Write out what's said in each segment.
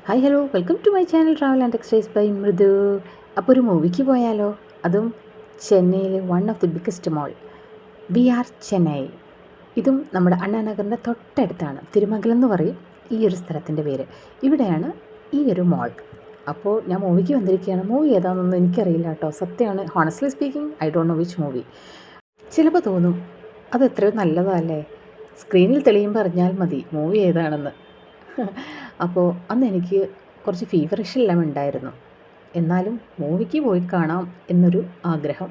Hi hello welcome to my channel travel and textiles by Mridu. അപ്പോൾ ഒരു മൂവിക്ക് പോയാലോ? അതും ചെന്നൈയിലെ one of the biggest mall BR Chennai. ഇതും നമ്മുടെ അണ്ണാനഗറിൻ്റെ തൊട്ടടുത്താണ്. തിരുമംഗലം എന്ന് പറയും ഈ ഒരു സ്ഥലത്തിൻ്റെ പേര്. ഇവിടെയാണ് ഈ ഒരു മോൾ. അപ്പോൾ ഞാൻ മൂവിക്ക് വന്നിരിക്കുകയാണ്. മൂവി ഏതാണെന്നൊന്നും എനിക്കറിയില്ല കേട്ടോ, സത്യമാണ്. Honestly speaking I don't know which movie. ചിലപ്പോൾ തോന്നും അത് എത്രയോ നല്ലതല്ലേ, സ്ക്രീനിൽ തെളിയുമ്പോൾ അറിഞ്ഞാൽ മതി മൂവി ഏതാണെന്ന്. അപ്പോൾ അന്ന് എനിക്ക് കുറച്ച് ഫീവറിഷെല്ലാം ഉണ്ടായിരുന്നു. എന്നാലും മൂവിക്ക് പോയി കാണാം എന്നൊരു ആഗ്രഹം.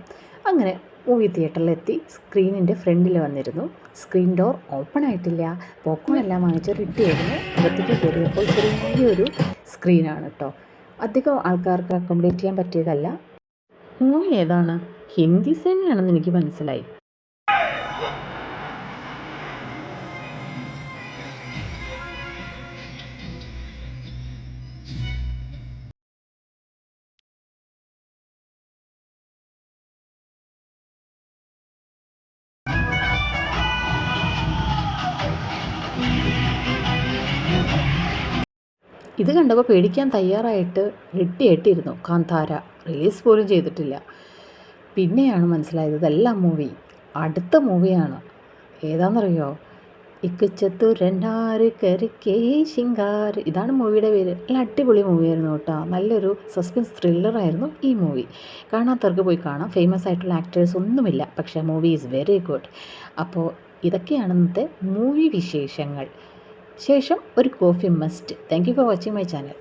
അങ്ങനെ മൂവി തിയേറ്ററിലെത്തി സ്ക്രീനിൻ്റെ ഫ്രണ്ടിൽ വന്നിരുന്നു. സ്ക്രീൻ ഡോർ ഓപ്പൺ ആയിട്ടില്ല. പോപ്കോൺ എല്ലാം വാങ്ങിച്ച് റെഡിയായിരുന്നു. അകത്തേക്ക് കയറിയപ്പോൾ ചെറിയൊരു സ്ക്രീനാണ് കേട്ടോ. അധികം ആൾക്കാർക്ക് അക്കോമഡേറ്റ് ചെയ്യാൻ പറ്റിയതല്ല. മൂവി ഏതാണ്? ഹിന്ദി സിനിമയാണെന്ന് എനിക്ക് മനസ്സിലായി. ഇത് കണ്ടപ്പോൾ പേടിക്കാൻ തയ്യാറായിട്ട് റെഡിയായിട്ടിരുന്നു. കാന്താര റിലീസ് പോലും ചെയ്തിട്ടില്ല. പിന്നെയാണ് മനസ്സിലായത് ഇതെല്ലാം മൂവി അടുത്ത മൂവിയാണ്. ഏതാണെന്നറിയോ? ഇക്ക് ചത്തുരണ്ടാറ് കരക്കേ ശിങ്കാർ. ഇതാണ് മൂവിയുടെ പേര്. നല്ല അടിപൊളി മൂവിയായിരുന്നു കേട്ടോ. നല്ലൊരു സസ്പെൻസ് ത്രില്ലറായിരുന്നു ഈ മൂവി. കാണാത്തവർക്ക് പോയി കാണാം. ഫേമസ് ആയിട്ടുള്ള ആക്ടേഴ്സ് ഒന്നുമില്ല, പക്ഷേ മൂവി ഈസ് വെരി ഗുഡ്. അപ്പോൾ ഇതൊക്കെയാണ് ഇന്നത്തെ മൂവി വിശേഷങ്ങൾ. ശേഷം ഒരു coffee must. Thank you for watching my channel.